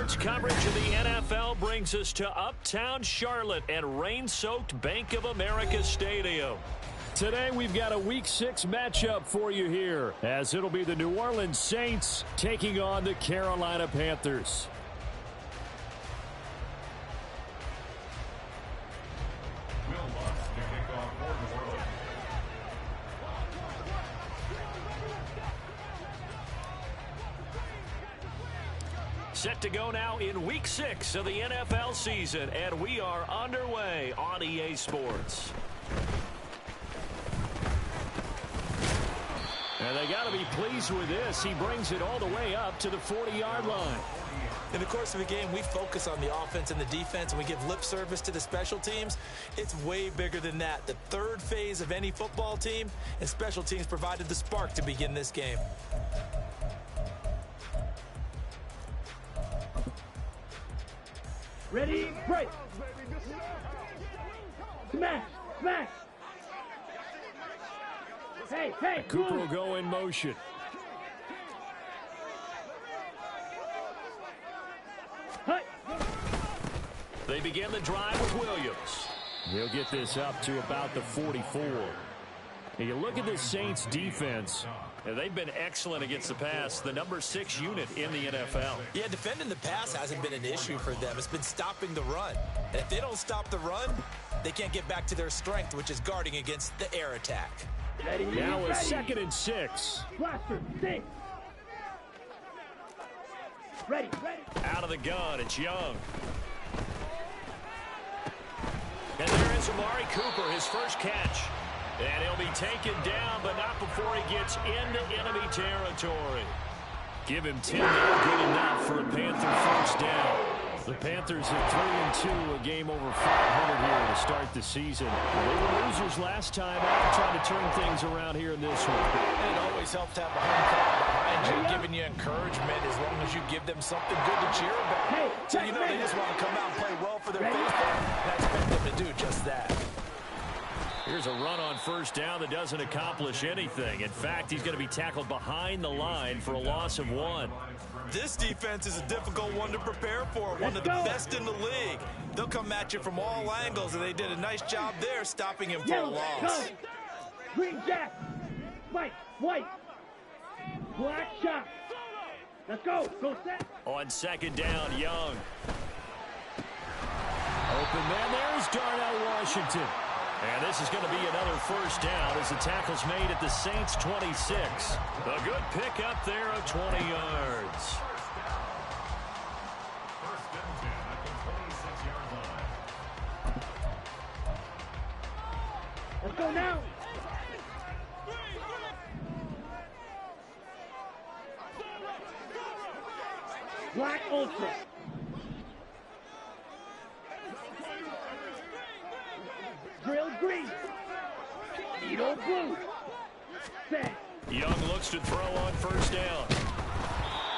Sports coverage of the NFL brings us to Uptown Charlotte and rain-soaked Bank of America Stadium. Today we've got a Week 6 matchup for you here, as it'll be the New Orleans Saints taking on the Carolina Panthers. Set to go now in Week 6 of the NFL season, and we are underway on EA Sports. And they got to be pleased with this. He brings it all the way up to the 40-yard line. In the course of a game, we focus on the offense and the defense, and we give lip service to the special teams. It's way bigger than that. The third phase of any football team, and special teams provided the spark to begin this game. Ready, break. Smash, smash. Hey, hey. Cooper will go in motion. Hey. They begin the drive with Williams. He'll get this up to about the 44. And you look at this Saints defense, and they've been excellent against the pass, the number 6 unit in the NFL. Yeah, defending the pass hasn't been an issue for them. It's been stopping the run. And if they don't stop the run, they can't get back to their strength, which is guarding against the air attack. Ready, now a ready. 2nd and 6. Blaster, 6. Ready, ready. Out of the gun, it's Young. And there is Amari Cooper, his first catch. And he'll be taken down, but not before he gets into enemy territory. Give him 10 there, good enough for a Panther first down. The Panthers at 3-2, a game over 500 here to start the season. They were losers last time out, trying to turn things around here in this one. And it always helps to have a home crowd behind you, giving you encouragement as long as you give them something good to cheer about. So you know they just want to come out and play well for their faithful, and I expect them to do just that. Here's a run on first down that doesn't accomplish anything. In fact, he's going to be tackled behind the line for a loss of 1. This defense is a difficult one to prepare for, one of the best in the league. They'll come at you from all angles, and they did a nice job there stopping him for a loss. Go. Green jack. White, white. Black shot. Let's go. Go set. On 2nd down, Young. Open man, there's Darnell Washington. And this is going to be another first down as the tackle's made at the Saints' 26. A good pick up there of 20 yards. Let's go now. Black Ultra. Drill green. Needle blue. Set. Young looks to throw on first down.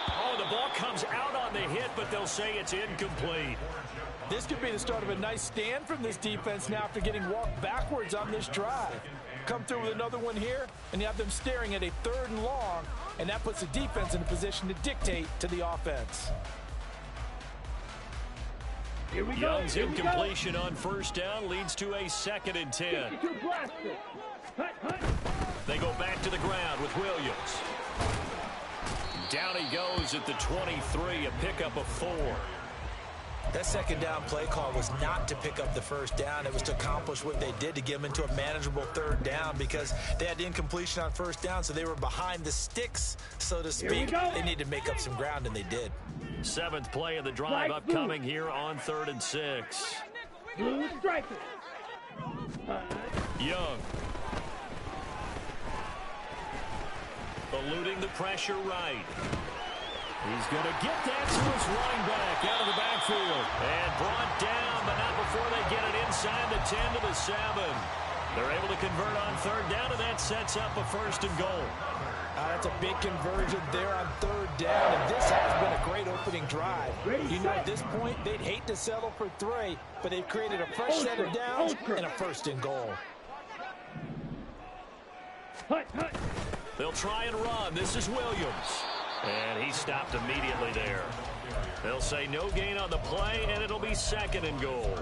Oh, the ball comes out on the hit, but they'll say it's incomplete. This could be the start of a nice stand from this defense now after getting walked backwards on this drive. Come through with another one here, and you have them staring at a 3rd and long, and that puts the defense in a position to dictate to the offense. Here we go. Young's incompletion on first down leads to a 2nd and 10. They go back to the ground with Williams. Down he goes at the 23, a pickup of 4. That 2nd down play call was not to pick up the first down. It was to accomplish what they did to get them into a manageable 3rd down because they had incompletion on first down, so they were behind the sticks, so to speak. They needed to make up some ground, and they did. 7th play of the drive upcoming here on 3rd and 6. Blue striker. Young. Eluding the pressure right. He's going to get that to his running back out of the backfield. And brought down, but not before they get it inside the 10 to the 7. They're able to convert on 3rd down, and that sets up a 1st and goal. That's a big conversion there on 3rd down, and this has been a great opening drive. You know, at this point, they'd hate to settle for 3, but they've created a fresh set of downs and a 1st and goal. They'll try and run. This is Williams. And he stopped immediately there. They'll say no gain on the play, and it'll be 2nd and goal.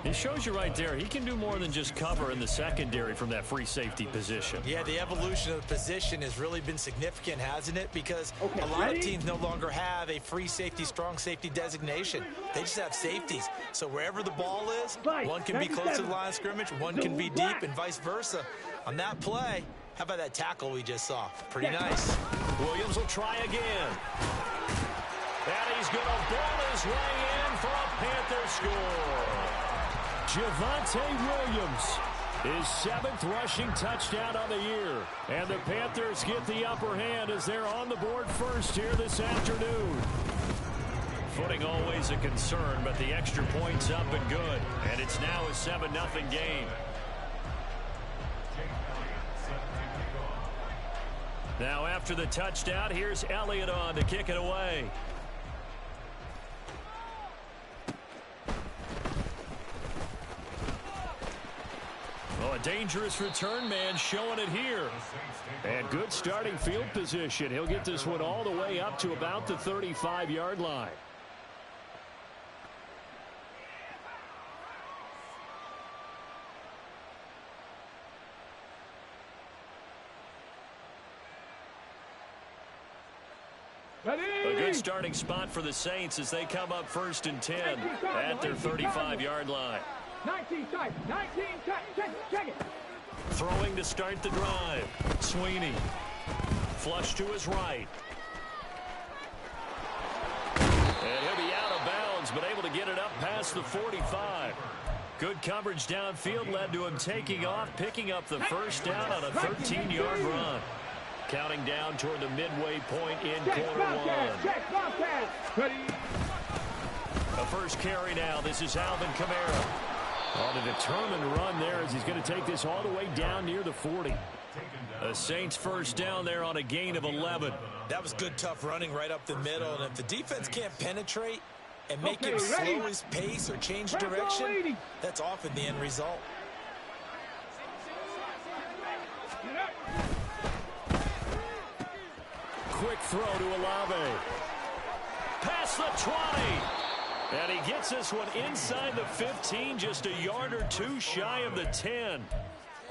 It shows you right there, he can do more than just cover in the secondary from that free safety position. Yeah, the evolution of the position has really been significant, hasn't it? Because a lot of teams no longer have a free safety, strong safety designation. They just have safeties. So wherever the ball is, one can be close to the line of scrimmage, one can be deep, and vice versa. On that play, how about that tackle we just saw? Pretty nice. Williams will try again. And he's going to ball his way in for a Panther score. Javonte Williams, his 7th rushing touchdown on the year. And the Panthers get the upper hand as they're on the board first here this afternoon. Footing always a concern, but the extra point's up and good. And it's now a 7-0 game. Now after the touchdown, here's Elliott on to kick it away. Oh, a dangerous return man showing it here. And good starting field position. He'll get this one all the way up to about the 35-yard line. A good starting spot for the Saints as they come up 1st and 10 at their 35-yard line. 19 tight, 19 tight, check it. Throwing to start the drive. Sweeney. Flush to his right. And he'll be out of bounds, but able to get it up past the 45. Good coverage downfield led to him taking off, picking up the first down on a 13-yard run. Counting down toward the midway point in quarter one. A first carry now. This is Alvin Kamara. On a determined run there as he's going to take this all the way down near the 40. The Saints first down there on a gain of 11. That was good, tough running right up the middle. And if the defense can't penetrate and make him slow his pace or change direction, that's often the end result. Quick throw to Olave. Past the 20. And he gets this one inside the 15, just a yard or two shy of the 10.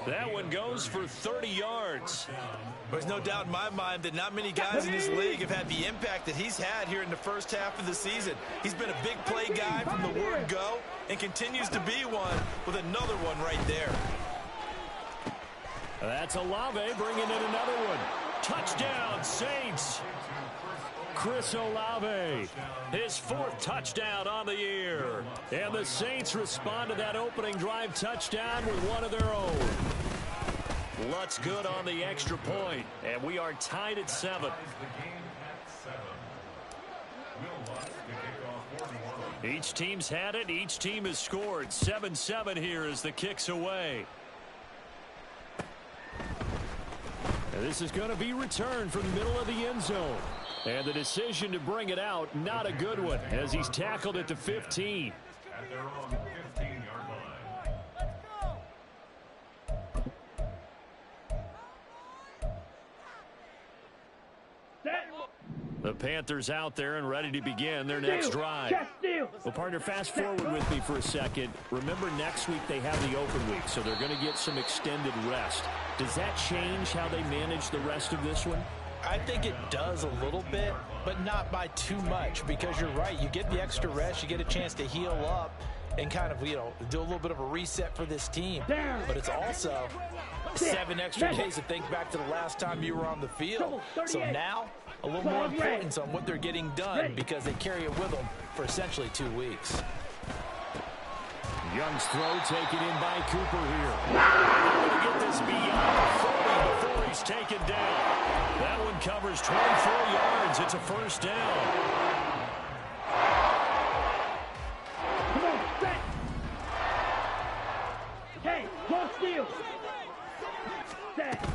That one goes for 30 yards. There's no doubt in my mind that not many guys in this league have had the impact that he's had here in the first half of the season. He's been a big play guy from the word go and continues to be one with another one right there. That's Olave bringing in another one. Touchdown, Saints. Chris Olave, his 4th touchdown on the year. And the Saints respond to that opening drive touchdown with one of their own. Lutz good on the extra point, and we are tied at 7. Each team's had it. Each team has scored. 7-7 here as the kick's away. And this is going to be returned from the middle of the end zone. And the decision to bring it out, not a good one, as he's tackled at the 15. At their own 15-yard line. The Panthers out there and ready to begin their next drive. Well, partner, fast forward with me for a second. Remember, next week they have the open week, so they're going to get some extended rest. Does that change how they manage the rest of this one? I think it does a little bit, but not by too much, because you're right. You get the extra rest. You get a chance to heal up and kind of, do a little bit of a reset for this team. But it's also 7 extra days to think back to the last time you were on the field. So now, a little more importance on what they're getting done because they carry it with them for essentially 2 weeks. Young's throw taken in by Cooper here. Able to get this beyond 40 before he's taken down. That one covers 24 yards. It's a first down. Come on, set. Hey, close steal. Set.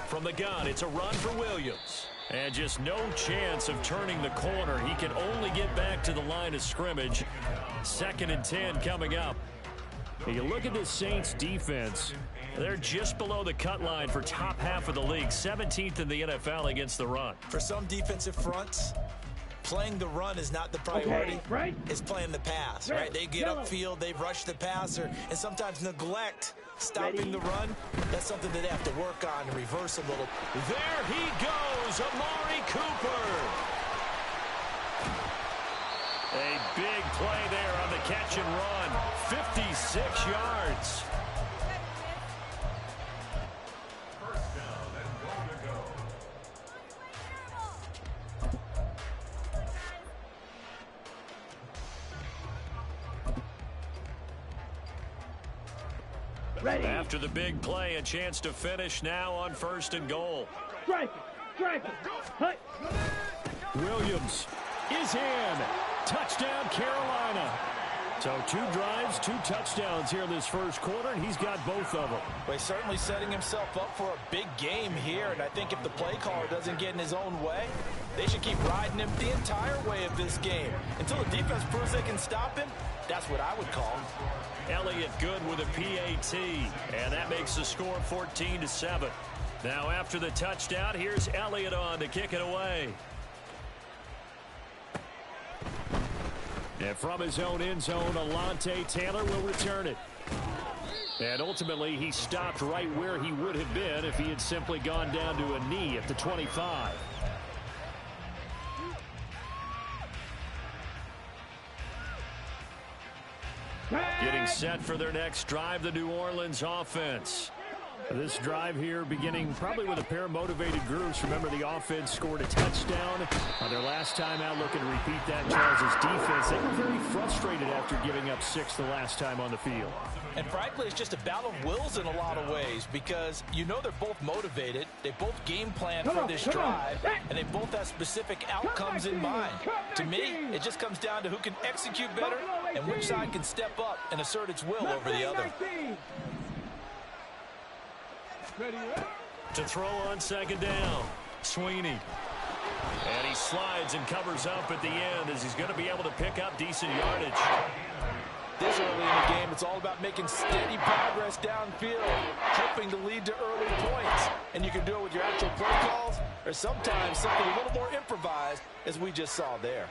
From the gun, it's a run for Williams. And just no chance of turning the corner. He can only get back to the line of scrimmage. 2nd and 10 coming up. You look at the Saints defense. They're just below the cut line for top half of the league. 17th in the NFL against the run. For some defensive fronts, playing the run is not the priority. Okay, right. It's playing the pass, right? They get upfield, they rush the passer, and sometimes neglect stopping the run. That's something that they have to work on and reverse a little. There he goes, Amari Cooper. A big play there on the catch and run. 56 yards. First down and goal to go. Ready. After the big play, a chance to finish now on 1st and goal. Strike it. Strike it. Hut. Williams is in. Touchdown, Carolina. So 2 drives, 2 touchdowns here this first quarter, and he's got both of them. Well, he's certainly setting himself up for a big game here, and I think if the play caller doesn't get in his own way, they should keep riding him the entire way of this game. Until the defense proves they can stop him, that's what I would call. Elliott good with a PAT, and that makes the score 14-7. Now after the touchdown, here's Elliott on to kick it away. And from his own end zone, Alontae Taylor will return it. And ultimately, he stopped right where he would have been if he had simply gone down to a knee at the 25. Getting set for their next drive, the New Orleans offense. This drive here beginning probably with a pair of motivated groups. Remember, the offense scored a touchdown on their last time out. Looking to repeat that. Charles' defense, they were very frustrated after giving up 6 the last time on the field. And frankly, it's just a battle of wills in a lot of ways because you know they're both motivated. They both game plan for this drive, and they both have specific outcomes in mind. To me, it just comes down to who can execute better and which side can step up and assert its will over the other. To throw on 2nd down, Sweeney. And he slides and covers up at the end as he's going to be able to pick up decent yardage. This early in the game, it's all about making steady progress downfield, hoping to lead to early points. And you can do it with your actual play calls or sometimes something a little more improvised, as we just saw there.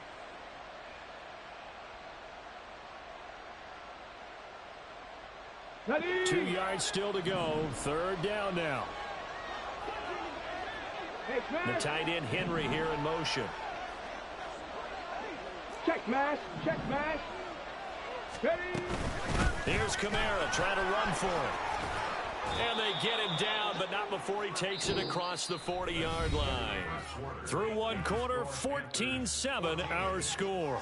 Ready. 2 yards still to go. 3rd down now. The tight end Henry here in motion. Check mash. Check mash. Ready. Here's Kamara trying to run for it. And they get him down, but not before he takes it across the 40-yard line. Through one quarter, 14-7 our score.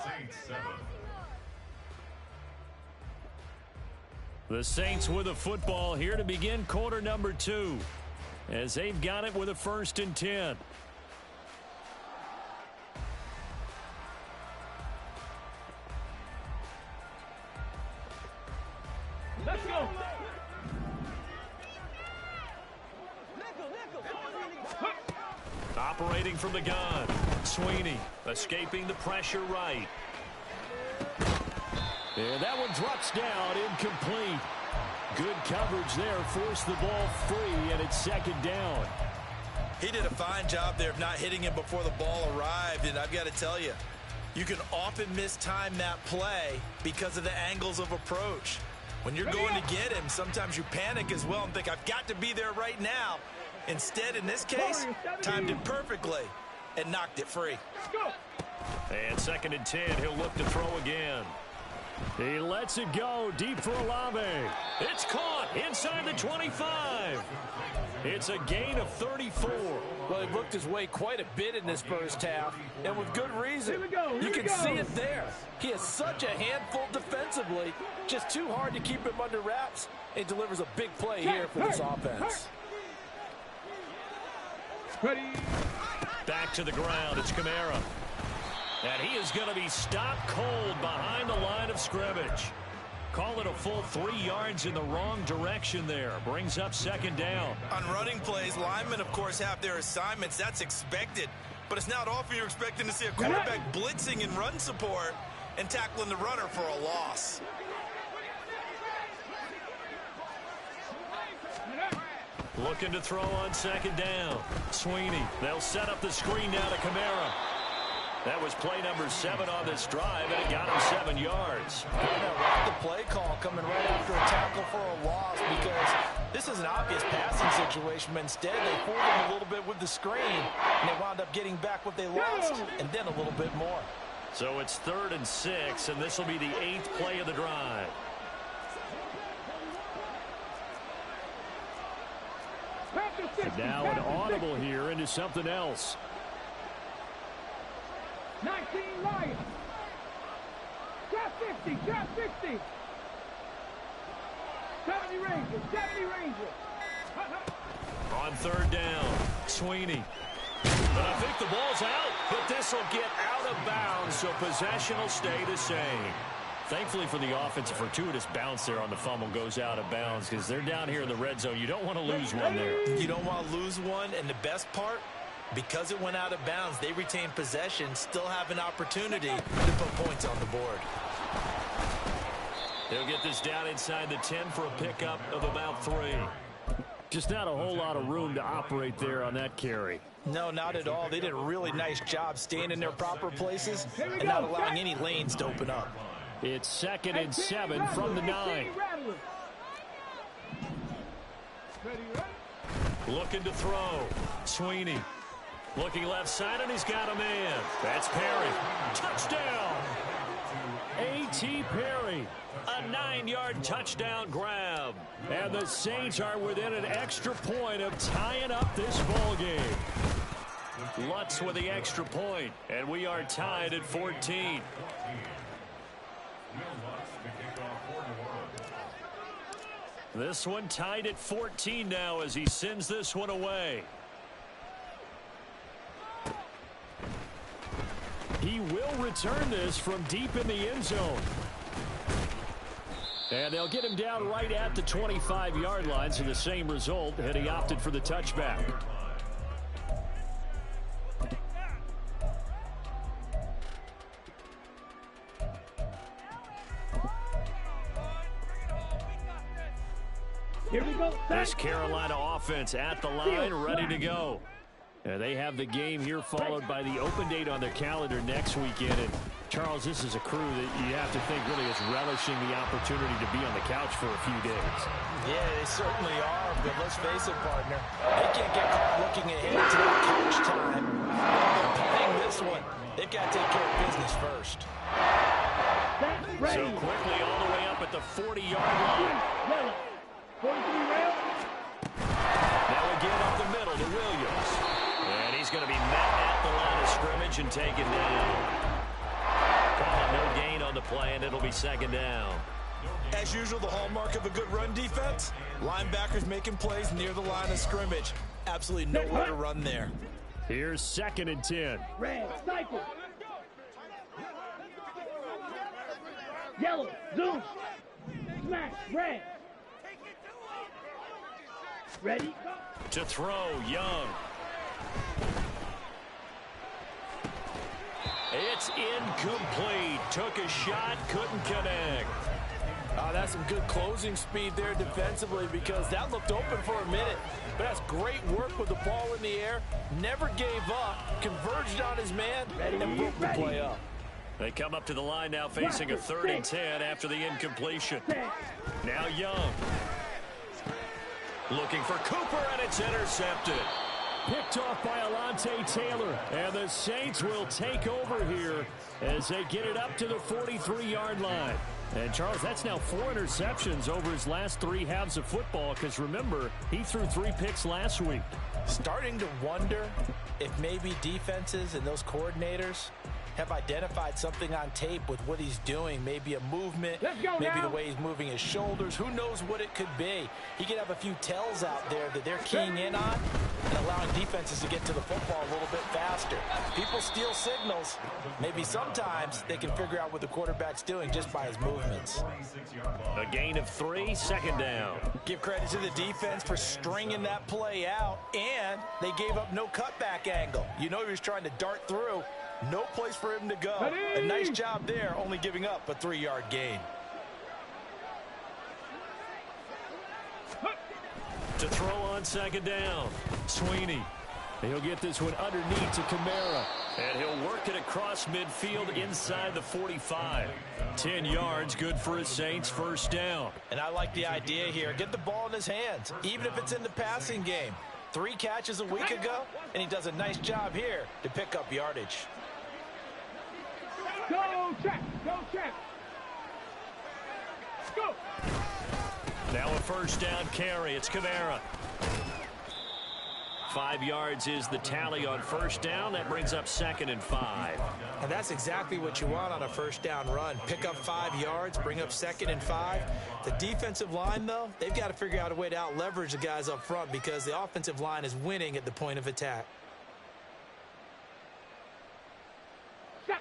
The Saints with a football here to begin quarter number 2 as they've got it with a 1st and 10. Let's go. Operating from the gun, Sweeney escaping the pressure right. And that one drops down, incomplete. Good coverage there, forced the ball free, and it's 2nd down. He did a fine job there of not hitting him before the ball arrived, and I've got to tell you, you can often mistime that play because of the angles of approach. When you're going to get him, sometimes you panic as well and think, I've got to be there right now. Instead, in this case, timed it perfectly and knocked it free. And 2nd and 10, he'll look to throw again. He lets it go deep for Olave. It's caught inside the 25. It's a gain of 34. Well, he looked his way quite a bit in this first half, and with good reason. You can see it there. He is such a handful defensively, just too hard to keep him under wraps. He delivers a big play here for this offense. Ready. Back to the ground, it's Kamara. And he is going to be stopped cold behind the line of scrimmage. Call it a full 3 yards in the wrong direction there. Brings up 2nd down. On running plays, linemen, of course, have their assignments. That's expected. But it's not often you're expecting to see a quarterback blitzing in run support and tackling the runner for a loss. Looking to throw on 2nd down. Sweeney. They'll set up the screen now to Kamara. That was play number 7 on this drive, and it got him 7 yards. The play call coming right after a tackle for a loss, because this is an obvious passing situation, but instead they fooled him a little bit with the screen, and they wound up getting back what they lost, and then a little bit more. So it's 3rd and 6, and this will be the 8th play of the drive. Now an audible here into something else. 19 Lions. Drop 50, drop 50. 70 Rangers, 70 Rangers. On 3rd down, Sweeney. But I think the ball's out, but this will get out of bounds, so possession will stay the same. Thankfully for the offense, a fortuitous bounce there on the fumble goes out of bounds because they're down here in the red zone. You don't want to lose one there. You don't want to lose one, and the best part, because it went out of bounds, they retain possession, still have an opportunity to put points on the board. They'll get this down inside the 10 for a pickup of about 3. Just not a whole lot of room to operate there on that carry. No, not at all. They did a really nice job staying in their proper places and not allowing any lanes to open up. It's 2nd and 7 from the 9. Looking to throw. Sweeney. Looking left side, and he's got a man. That's Perry. Touchdown! A.T. Perry. A 9-yard touchdown grab. And the Saints are within an extra point of tying up this ball game. Lutz with the extra point, and we are tied at 14. This one tied at 14 now as he sends this one away. He will return this from deep in the end zone. And they'll get him down right at the 25-yard line, so the same result, and he opted for the touchback. Here we go. This Carolina offense at the line, ready to go. They have the game here followed by the open date on their calendar next weekend. And Charles, this is a crew that you have to think really is relishing the opportunity to be on the couch for a few days. Yeah, they certainly are, but let's face it, partner. They can't get caught looking ahead to that couch time. They're playing this one. They've got to take care of business first. So quickly all the way up at the 40-yard line. 43 rail. Now again up the middle to Williams. And he's going to be met at the line of scrimmage and taken down. Calling no gain on the play, and it'll be 2nd down. As usual, the hallmark of a good run defense, linebackers making plays near the line of scrimmage. Absolutely nowhere to run there. Here's 2nd and 10. Red, sniper. Yellow, zoom. Smash, red. Ready? To throw, Young. It's incomplete. Took a shot, couldn't connect. That's some good closing speed there defensively, because that looked open for a minute. But that's great work with the ball in the air. Never gave up. Converged on his man and broke the play up. They come up to the line now facing a 3rd and 10 after the incompletion. Now Young. Looking for Cooper, and it's intercepted. Picked off by Alontae Taylor. And the Saints will take over here as they get it up to the 43-yard line. And, Charles, that's now 4 interceptions over his last 3 halves of football, because, remember, he threw 3 picks last week. Starting to wonder if maybe defenses and those coordinators have identified something on tape with what he's doing. Maybe a movement, maybe the way he's moving his shoulders. Who knows what it could be? He could have a few tells out there that they're keying in on and allowing defenses to get to the football a little bit faster. People steal signals. Maybe sometimes they can figure out what the quarterback's doing just by his movements. A gain of 3, 2nd down. Give credit to the defense for stringing that play out, and they gave up no cutback angle. You know he was trying to dart through. No place for him to go. A nice job there, only giving up a 3-yard gain. To throw on 2nd down. Sweeney. He'll get this one underneath to Kamara. And he'll work it across midfield inside the 45. 10 yards, good for his Saints, first down. And I like the idea here. Get the ball in his hands, even if it's in the passing game. 3 catches a week ago, and he does a nice job here to pick up yardage. Go, check. Go, check. Go. Now a first down carry. It's Kamara. 5 yards is the tally on first down. That brings up 2nd and 5. And that's exactly what you want on a first down run. Pick up 5 yards, bring up 2nd and 5. The defensive line, though, they've got to figure out a way to out-leverage the guys up front because the offensive line is winning at the point of attack.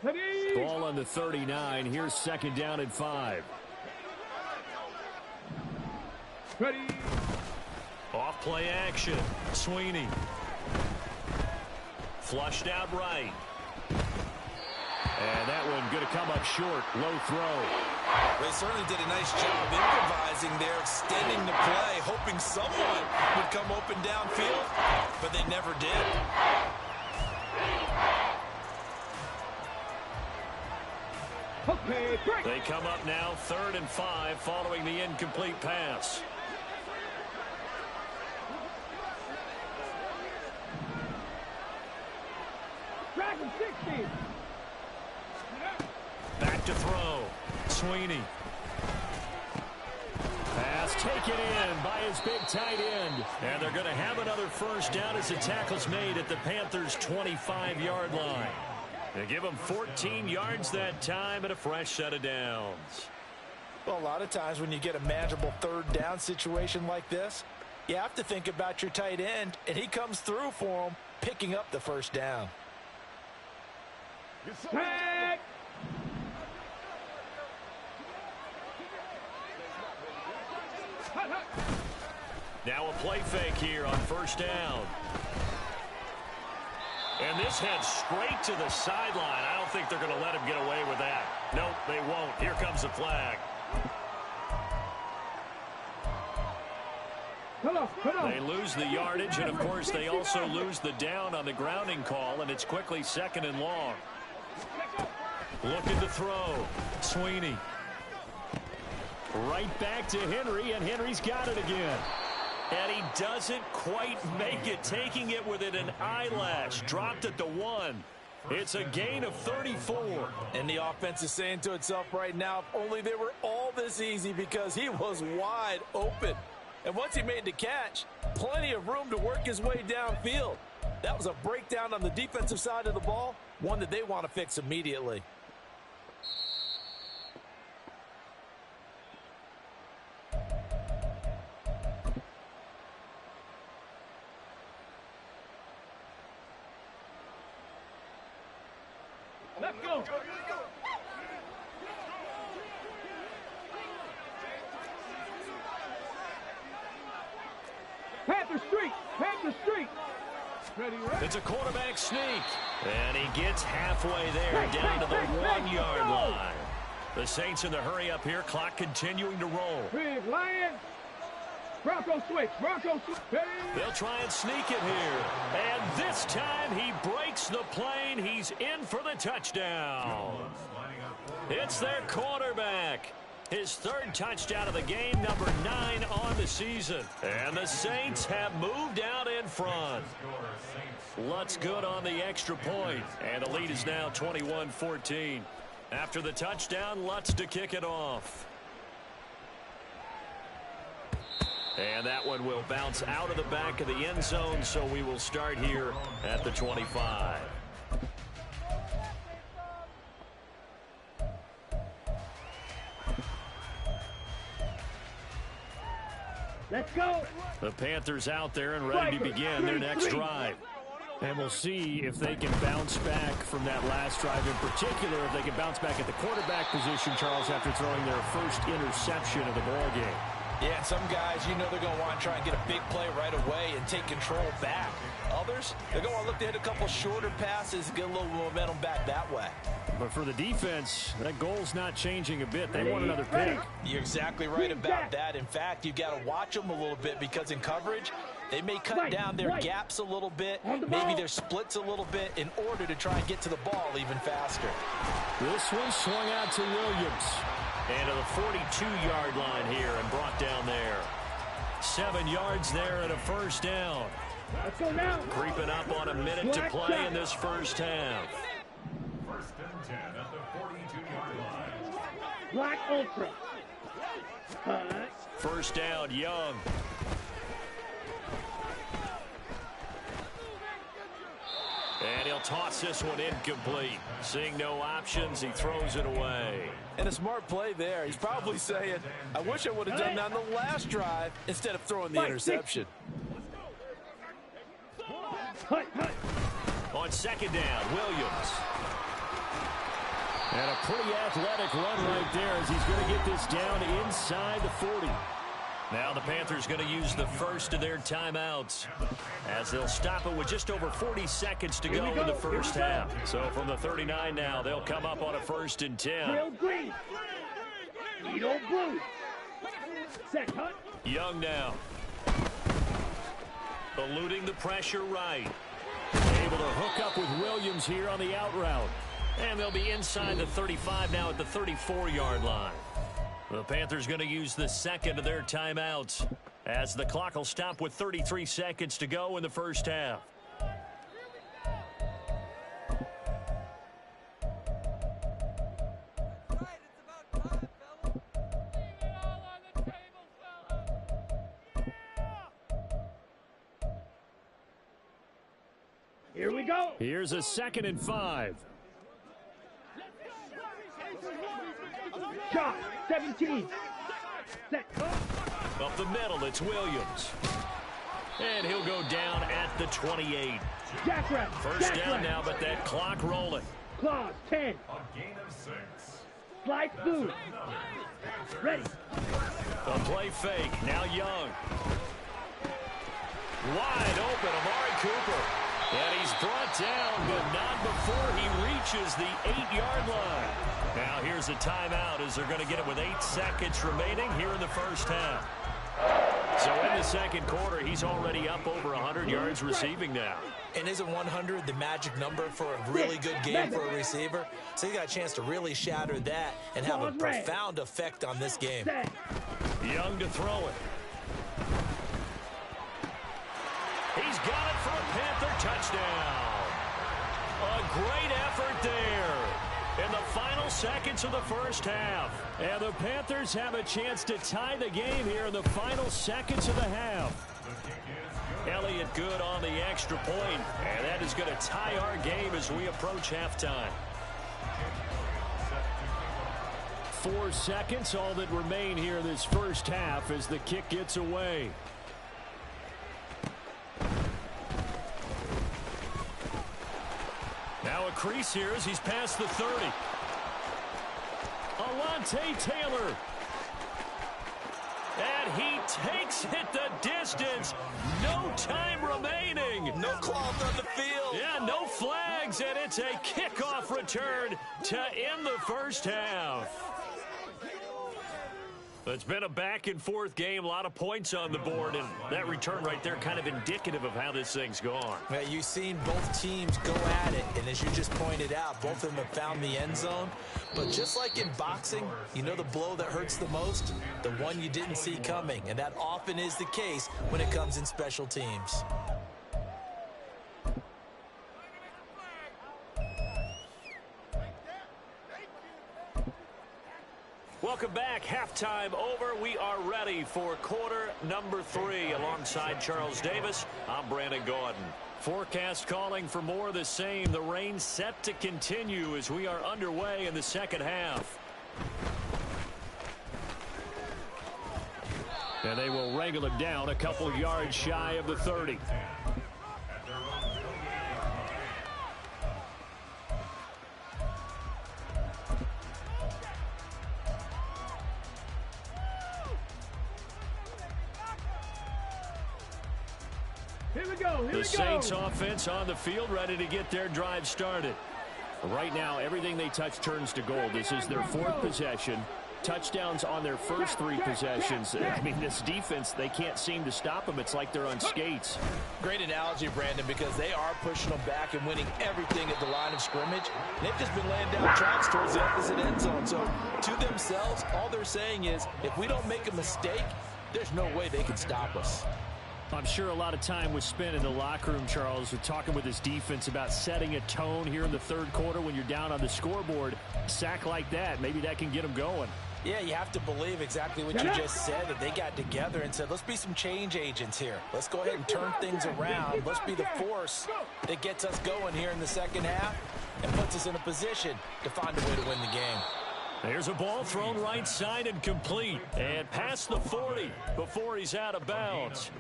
Ball on the 39. Here's 2nd down and 5. Ready. Off play action. Sweeney. Flushed out right. And that one going to come up short. Low throw. They certainly did a nice job improvising there, extending the play, hoping someone would come open downfield, but they never did. Okay, break. They come up now 3rd and 5 following the incomplete pass. Dragon 60. Back to throw. Sweeney. Pass taken in by his big tight end. And they're going to have another first down as the tackle's made at the Panthers' 25-yard line. They give them 14 yards that time and a fresh set of downs. Well, a lot of times when you get a manageable 3rd down situation like this, you have to think about your tight end, and he comes through for him, picking up the first down. Tag. Now a play fake here on first down. And this heads straight to the sideline. I don't think they're going to let him get away with that. Nope, they won't. Here comes the flag. They lose the yardage, and of course they also lose the down on the grounding call, and it's quickly 2nd and long. Looking to throw. Sweeney. Right back to Henry, and Henry's got it again. And he doesn't quite make it, taking it within an eyelash. Dropped at the 1. It's a gain of 34. And the offense is saying to itself right now, if only they were all this easy, because he was wide open. And once he made the catch, plenty of room to work his way downfield. That was a breakdown on the defensive side of the ball, one that they want to fix immediately. Let's go. Panther Street. Panther Street. Ready, ready. It's a quarterback sneak. And he gets halfway there, down to the 1-yard line. The Saints in the hurry up here. Clock continuing to roll. Big Lion. Bronco switch. Bronco switch. Ready. They'll try and sneak it here. And this time he breaks the plane. He's in for the touchdown. It's their quarterback. His 3rd touchdown of the game, number 9 on the season. And the Saints have moved out in front. Lutz good on the extra point. And the lead is now 21-14. After the touchdown, Lutz to kick it off. And that one will bounce out of the back of the end zone, so we will start here at the 25. Let's go. The Panthers out there and ready to begin their next drive. And we'll see if they can bounce back from that last drive, in particular, if they can bounce back at the quarterback position, Charles, after throwing their first interception of the ball game. Yeah, And some guys, you know they're going to want to try and get a big play right away and take control back. Others, they're going to look to hit a couple shorter passes and get a little momentum back that way. But for the defense, that goal's not changing a bit. They want another pick. You're exactly right about that. In fact, you've got to watch them a little bit because in coverage, they may cut down their gaps a little bit, maybe their splits a little bit in order to try and get to the ball even faster. This one swung out to Williams. And to the 42-yard line here and brought down there. 7 yards there and a first down. Let's go now. Creeping up on a minute to play in this first half. First and 10 at the 42-yard line. Black Ultra. First down, Young. And he'll toss this one incomplete. Seeing no options, he throws it away. And a smart play there. He's probably saying, I wish I would have done that on the last drive instead of throwing the interception. On second down, Williams. And a pretty athletic run right there as he's going to get this down inside the 40. Now the Panthers going to use the first of their timeouts as they'll stop it with just over 40 seconds to go in the first half. So from the 39 now, they'll come up on a 1st and 10. Real green. Needle blue. Set, cut. Young now. Eluding the pressure right. Able to hook up with Williams here on the out route. And they'll be inside the 35 now at the 34-yard line. The Panthers going to use the second of their timeouts as the clock will stop with 33 seconds to go in the first half. Here we go. Here's a 2nd and 5. Shot. 17. Set. Up the middle, it's Williams. And he'll go down at the 28. Jackrabbit. First down now, but that clock rolling. Claws. 10. A gain of 6. Slice through. Ready. A play fake. Now Young. Wide open, Amari Cooper. And he's brought down, but not before he reaches the 8-yard line. Now here's a timeout as they're going to get it with 8 seconds remaining here in the first half. So in the second quarter, he's already up over 100 yards receiving now. And isn't 100 the magic number for a really good game for a receiver? So he got a chance to really shatter that and have a profound effect on this game. Young to throw it. He's got it for a Panther touchdown. A great effort there in the final seconds of the first half. And the Panthers have a chance to tie the game here in the final seconds of the half. Elliott good on the extra point, and that is going to tie our game as we approach halftime. 4 seconds, all that remain here in this first half as the kick gets away. Now a crease here as he's past the 30. Alontae Taylor. And he takes it the distance. No time remaining. No cloth on the field. Yeah, no flags, and it's a kickoff return to end the first half. It's been a back-and-forth game, a lot of points on the board, and that return right there kind of indicative of how this thing's gone. Well, you've seen both teams go at it, and as you just pointed out, both of them have found the end zone. But just like in boxing, you know the blow that hurts the most? The one you didn't see coming, and that often is the case when it comes in special teams. Welcome back. Halftime over. We are ready for quarter number 3. Alongside Charles Davis, I'm Brandon Gordon. Forecast calling for more of the same. The rain set to continue as we are underway in the second half. And they will wrangle him down a couple yards shy of the 30. Here we go. The Saints offense on the field, ready to get their drive started. Right now, everything they touch turns to gold. This is their fourth possession. Touchdowns on their first three possessions. I mean, this defense, they can't seem to stop them. It's like they're on skates. Great analogy, Brandon, because they are pushing them back and winning everything at the line of scrimmage. They've just been laying down tracks towards the opposite end zone. So to themselves, all they're saying is, if we don't make a mistake, there's no way they can stop us. I'm sure a lot of time was spent in the locker room, Charles, with talking with his defense about setting a tone here in the third quarter when you're down on the scoreboard. A sack like that, maybe that can get them going. Yeah, you have to believe exactly what you just said, that they got together and said, let's be some change agents here. Let's go ahead and turn things around. Let's be the force that gets us going here in the second half and puts us in a position to find a way to win the game. There's a ball thrown right side and complete. And past the 40 before he's out of bounds.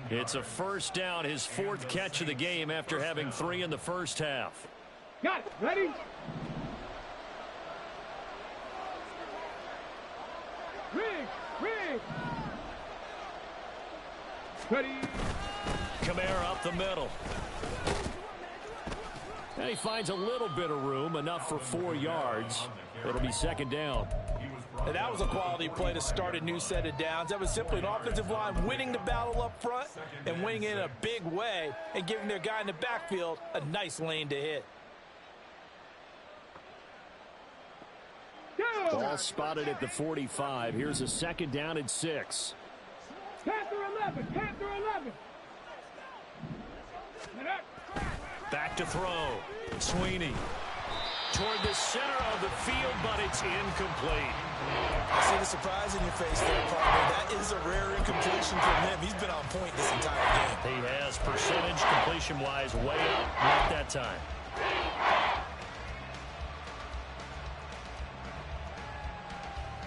It's a first down, his fourth catch of the game after having 3 in the first half. Got it. Ready? Rig. Ready. Kamara up the middle. And he finds a little bit of room, enough for 4 yards. It'll be second down. And that was a quality play to start a new set of downs. That was simply an offensive line winning the battle up front and winning it in a big way and giving their guy in the backfield a nice lane to hit. Ball spotted at the 45. Here's a second down and 6. Panther 11. Back to throw. Sweeney toward the center of the field, but it's incomplete. I see the surprise in your face there, partner. That is a rare incompletion from him. He's been on point this entire game. He has percentage completion-wise way up. Not that time.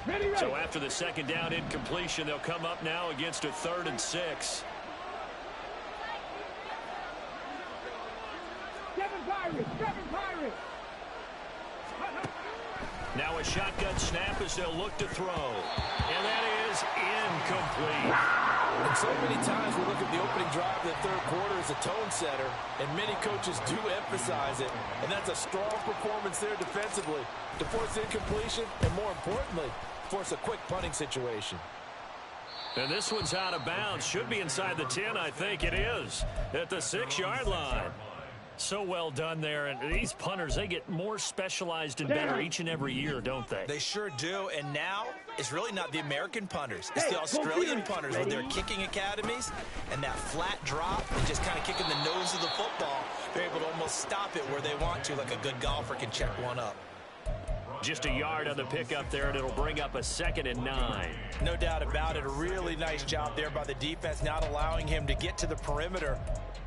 Ready. So after the second down incompletion, they'll come up now against a 3rd and 6. Seven Pirates. Now a shotgun snap as they'll look to throw. And that is incomplete. And so many times we look at the opening drive of the third quarter as a tone setter, and many coaches do emphasize it. And that's a strong performance there defensively to force incompletion and, more importantly, force a quick punting situation. And this one's out of bounds. Should be inside the 10, I think it is, at the 6-yard line. So well done there. And these punters, they get more specialized and better each and every year, don't they? They sure do. And now it's really not the American punters. It's the Australian punters with their kicking academies and that flat drop and just kind of kicking the nose of the football. They're able to almost stop it where they want to, like a good golfer can check one up. Just a yard on the pickup there, and it'll bring up a 2nd and 9. No doubt about it. A really nice job there by the defense, not allowing him to get to the perimeter.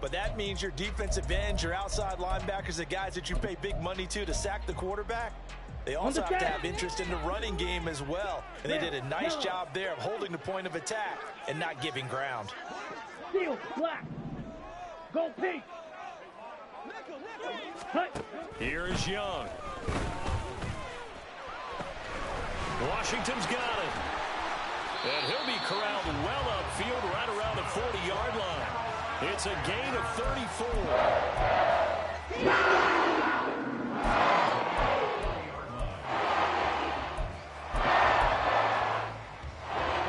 But that means your defensive ends, your outside linebackers, the guys that you pay big money to sack the quarterback, they also have to have interest in the running game as well. And they did a nice job there of holding the point of attack and not giving ground. Steel, black. Go pink. Here's Young. Washington's got it. And he'll be corralled well upfield right around the 40-yard line. It's a gain of 34.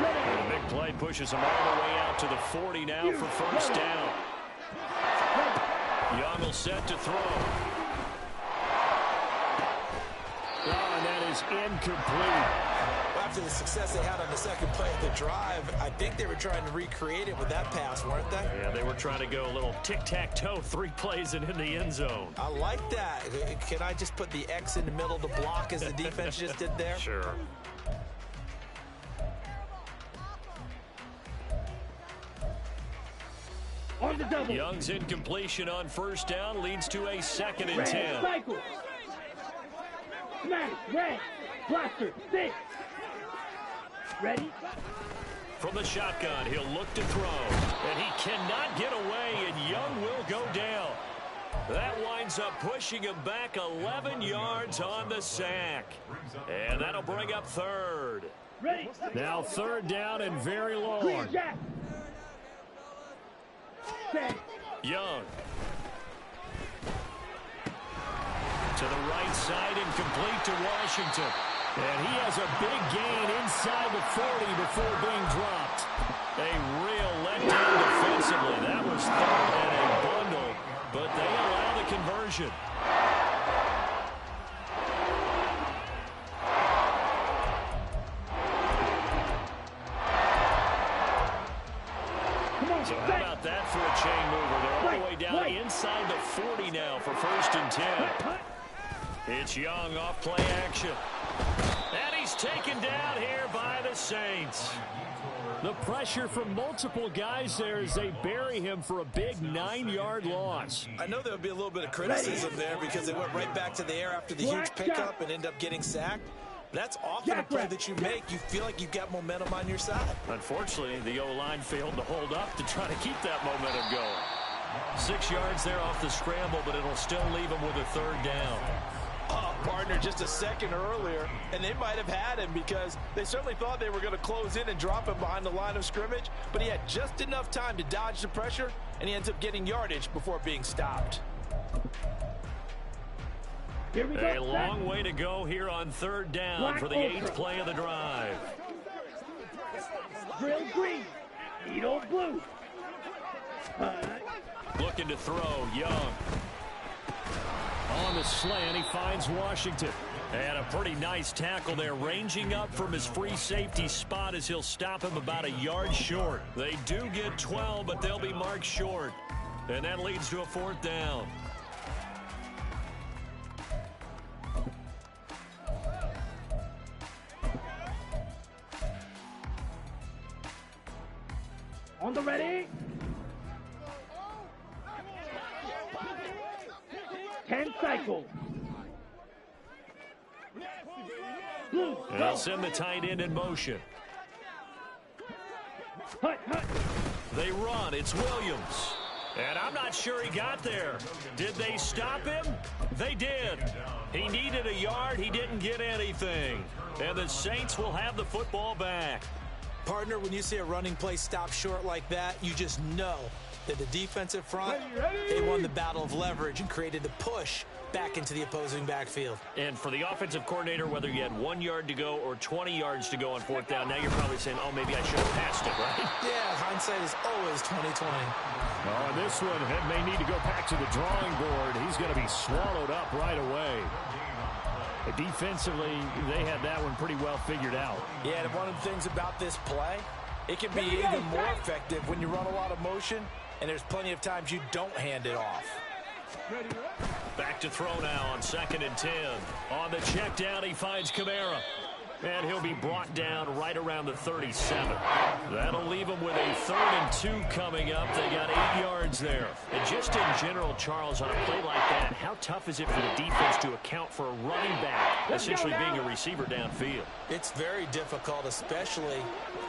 And a big play pushes him all the way out to the 40 now for first down. Young will set to throw. And that is incomplete. After the success they had on the second play of the drive, I think they were trying to recreate it with that pass, weren't they? Yeah, they were trying to go a little tic-tac-toe, 3 plays and in the end zone. I like that. Can I just put the X in the middle to block as the defense just did there? Sure. On the double. Young's incompletion on first down leads to a 2nd and 10. Cycle. Smash. Red. Blaster. 6. Ready? From the shotgun, he'll look to throw. And he cannot get away, and Young will go down. That winds up pushing him back 11 yards on the sack. And that'll bring up 3rd. Ready? Now 3rd down and very long. Clear, Jack. Set. Young. To the right side and complete to Washington. And he has a big gain inside the 40 before being dropped. A real letdown defensively. That was third and a bundle, but they allow the conversion. So how about that for a chain mover? They're all the way down inside the 40 now for 1st and 10. It's Young off play action. And he's taken down here by the Saints. The pressure from multiple guys there as they bury him for a big 9-yard loss. I know there'll be a little bit of criticism there because they went right back to the air after the huge pickup and end up getting sacked. That's often a play that you make. You feel like you've got momentum on your side. Unfortunately, the O-line failed to hold up to try to keep that momentum going. 6 yards there off the scramble, but it'll still leave him with a 3rd down. Partner just a second earlier, and they might have had him because they certainly thought they were going to close in and drop him behind the line of scrimmage, but he had just enough time to dodge the pressure, and he ends up getting yardage before being stopped. Here we go. A long way to go here on 3rd down for the 8th play of the drive. Drill green. Needle blue. Looking to throw, Young. On the slant, he finds Washington. And a pretty nice tackle there, ranging up from his free safety spot as he'll stop him about a yard short. They do get 12, but they'll be marked short. And that leads to a 4th down. On the ready. 10 cycles. Blue. And they'll send the tight end in motion. Hut, hut. They run. It's Williams. And I'm not sure he got there. Did they stop him? They did. He needed a yard. He didn't get anything. And the Saints will have the football back. Partner, when you see a running play stop short like that, you just know that the defensive front, they won the battle of leverage and created the push back into the opposing backfield. And for the offensive coordinator, whether you had 1 yard to go or 20 yards to go on 4th down, now you're probably saying, oh, maybe I should have passed it, right? Yeah, hindsight is always 20/20. Oh, and this one may need to go back to the drawing board. He's going to be swallowed up right away. Defensively, they had that one pretty well figured out. Yeah, and one of the things about this play, it can be even more effective when you run a lot of motion, and there's plenty of times you don't hand it off. Back to throw now on 2nd and 10. On the check down, he finds Kamara. And he'll be brought down right around the 37. That'll leave him with a 3rd and 2 coming up. They got 8 yards there. And just in general, Charles, on a play like that, how tough is it for the defense to account for a running back essentially being a receiver downfield? It's very difficult, especially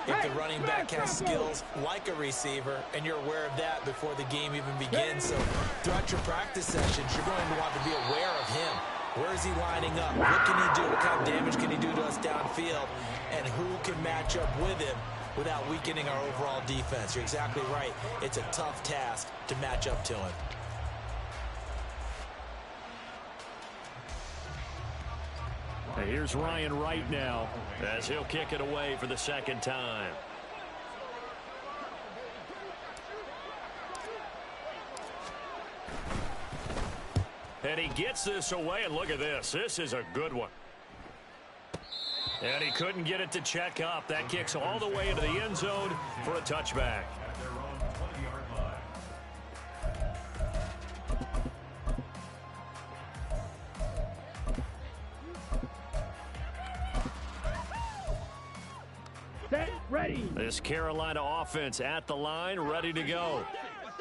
if the running back has skills like a receiver, and you're aware of that before the game even begins. So throughout your practice sessions, you're going to want to be aware of him. Where is he lining up? What can he do? What kind of damage can he do to us downfield? And who can match up with him without weakening our overall defense? You're exactly right. It's a tough task to match up to him. Here's Ryan Wright now as he'll kick it away for the 2nd time. And he gets this away, and look at this. This is a good one. And he couldn't get it to check up. That kicks all the way into the end zone for a touchback. Set, ready. This Carolina offense at the line, ready to go.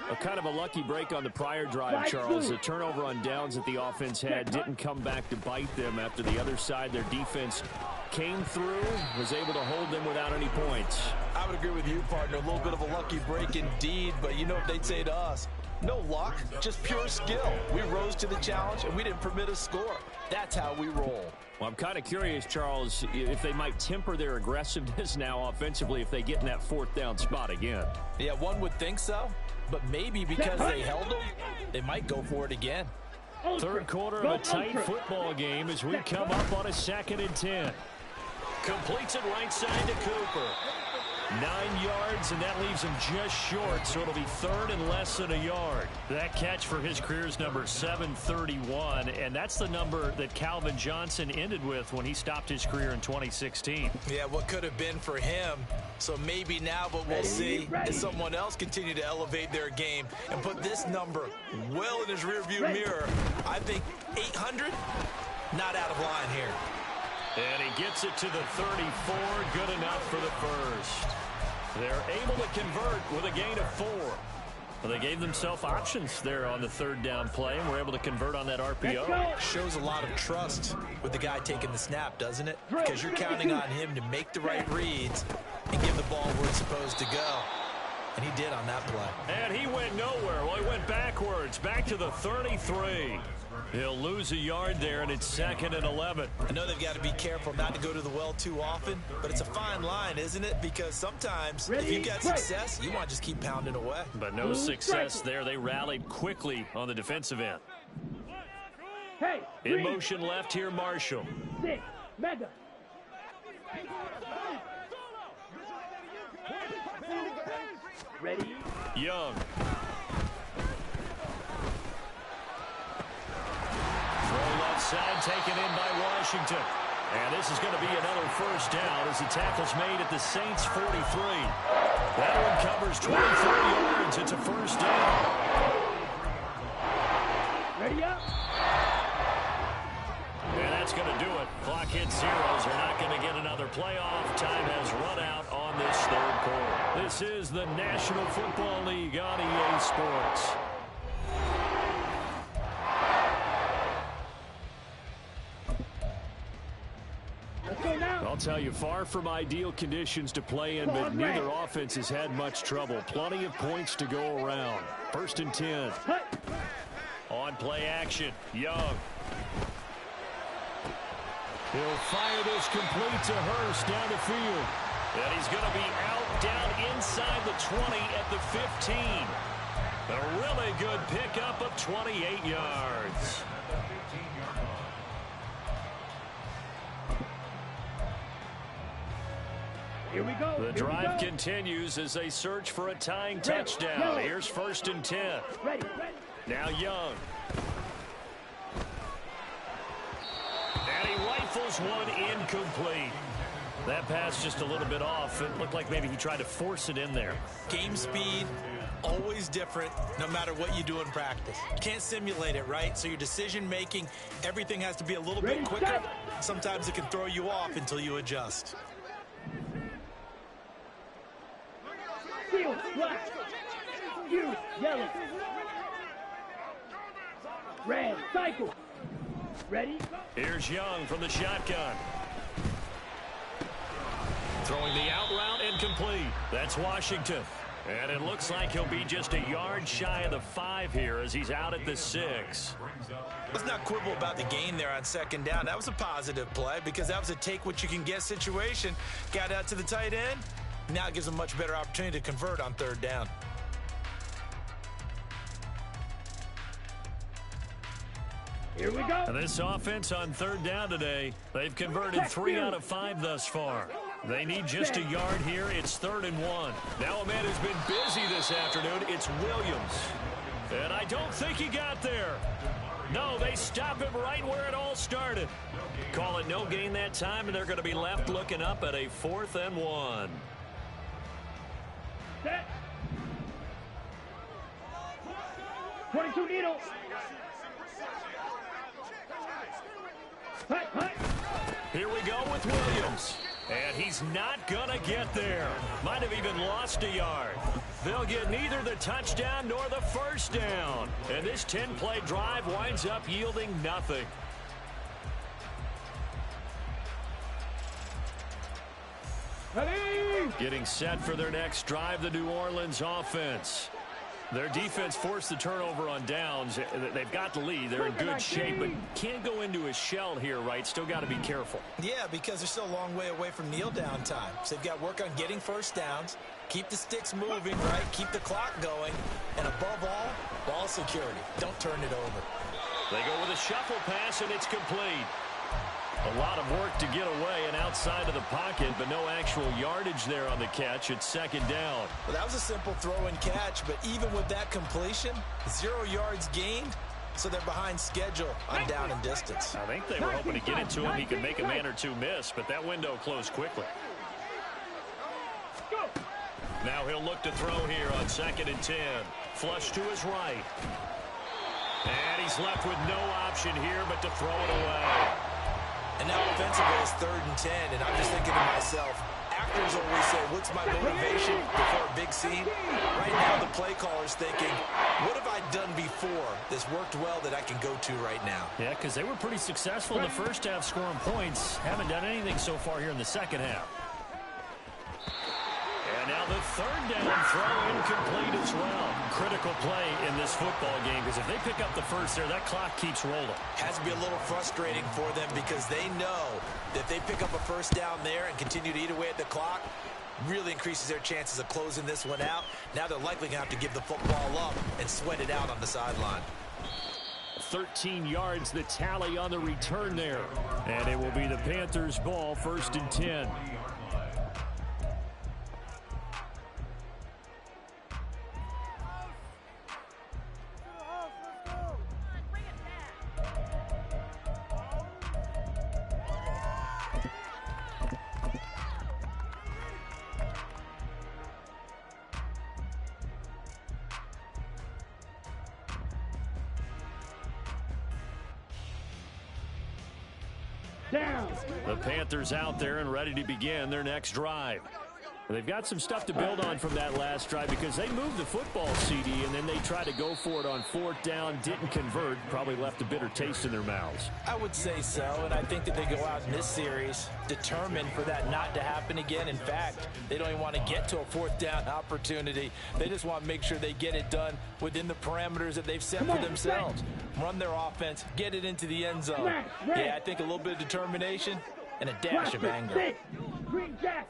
A kind of a lucky break on the prior drive, Charles. The turnover on downs that the offense had didn't come back to bite them after the other side. Their defense came through, was able to hold them without any points. I would agree with you, partner. A little bit of a lucky break indeed, but you know what they'd say to us? No luck, just pure skill. We rose to the challenge, and we didn't permit a score. That's how we roll. Well, I'm kind of curious, Charles, if they might temper their aggressiveness now offensively if they get in that 4th down spot again. Yeah, one would think so. but maybe because they held them, they might go for it again. Third quarter of a tight football game as we come up on a 2nd and 10. Completes it right side to Cooper. 9 yards, and that leaves him just short, so it'll be 3rd and less than a yard. That catch for his career's number 731, and that's the number that Calvin Johnson ended with when he stopped his career in 2016. Yeah, what could have been for him. So maybe now what we'll see is someone else continue to elevate their game and put this number well in his rearview mirror. I think 800, not out of line here. And he gets it to the 34, good enough for the first. They're able to convert with a gain of 4. Well, they gave themselves options there on the 3rd down play, and were able to convert on that RPO. Shows a lot of trust with the guy taking the snap, doesn't it? Because you're counting on him to make the right reads and give the ball where it's supposed to go. And he did on that play. And he went nowhere. Well, he went backwards, back to the 33. He'll lose a yard there, and it's 2nd and 11. I know they've got to be careful not to go to the well too often, but it's a fine line, isn't it? Because sometimes if you've got success, you want to just keep pounding away. But no success there. They rallied quickly on the defensive end. In motion left here, Marshall. 6, mega. Ready? Young. Side taken in by Washington. And this is going to be another first down as the tackle's made at the Saints' 43. That one covers 24 yards. It's a first down. Ready up. And that's going to do it. Clock hits zeros. They're not going to get another playoff. Time has run out on this 3rd quarter. This is the National Football League on EA Sports. I'll tell you, far from ideal conditions to play in, but neither offense has had much trouble. Plenty of points to go around. 1st and 10. On play action, Young. He'll fire this complete to Hurst down the field. And he's going to be out down inside the 20 at the 15. A really good pickup of 28 yards. Here we go. The drive continues as they search for a tying touchdown. Here's 1st and 10. Ready. Now Young. And he rifles one incomplete. That pass just a little bit off. It looked like maybe he tried to force it in there. Game speed, always different no matter what you do in practice. You can't simulate it, right? So your decision making, everything has to be a little bit quicker. Sometimes it can throw you off until you adjust. Field, black. You, yellow. Red, cycle. Ready? Here's Young from the shotgun. Throwing the out route incomplete. That's Washington. And it looks like he'll be just a yard shy of the 5 here as he's out at the 6. Let's not quibble about the gain there on 2nd down. That was a positive play because that was a take-what-you-can-get situation. Got out to the tight end. Now it gives them a much better opportunity to convert on 3rd down. Here we go. This offense on 3rd down today, they've converted 3 out of 5 thus far. They need just a yard here. It's 3rd and 1. Now a man who's been busy this afternoon. It's Williams. And I don't think he got there. No, they stop him right where it all started. Call it no gain that time, and they're going to be left looking up at a 4th and 1. Set. 22 needle. Here we go with Williams. And he's not going to get there. Might have even lost a yard. They'll get neither the touchdown nor the first down. And this 10-play drive winds up yielding nothing. Ready? Getting set for their next drive, the New Orleans offense. Their defense forced the turnover on downs. They've got the lead. They're in good shape, but can't go into a shell here, right? Still got to be careful. Yeah, because they're still a long way away from kneel down time. So they've got to work on getting first downs, keep the sticks moving, right? Keep the clock going, and above all, ball security. Don't turn it over. They go with a shuffle pass, and it's complete. A lot of work to get away and outside of the pocket, but no actual yardage there on the catch. It's second down. Well, that was a simple throw and catch, but even with that completion, 0 yards gained, so they're behind schedule on down and distance. I think they were hoping to get it to him. He could make a man or two miss, but that window closed quickly. Now he'll look to throw here on 2nd and 10. Flush to his right. And he's left with no option here but to throw it away. And now offensively it's 3rd and 10, and I'm just thinking to myself, actors always say, what's my motivation before a big scene? Right now the play caller's thinking, what have I done before that's worked well that I can go to right now? Yeah, because they were pretty successful in the first half scoring points. Haven't done anything so far here in the second half. And now the 3rd down throw incomplete as well. Critical play in this football game because if they pick up the first there, that clock keeps rolling. Has to be a little frustrating for them because they know that if they pick up a first down there and continue to eat away at the clock, really increases their chances of closing this one out. Now they're likely going to have to give the football up and sweat it out on the sideline. 13 yards the tally on the return there. And it will be the Panthers' ball, 1st and 10. Down. The Panthers out there and ready to begin their next drive. They've got some stuff to build on from that last drive because they moved the football, CD, and then they tried to go for it on 4th down, didn't convert, probably left a bitter taste in their mouths. I would say so, and I think that they go out in this series determined for that not to happen again. In fact, they don't even want to get to a 4th down opportunity. They just want to make sure they get it done within the parameters that they've set for themselves. Run their offense, get it into the end zone. Yeah, I think a little bit of determination and a dash of anger. Green Jack.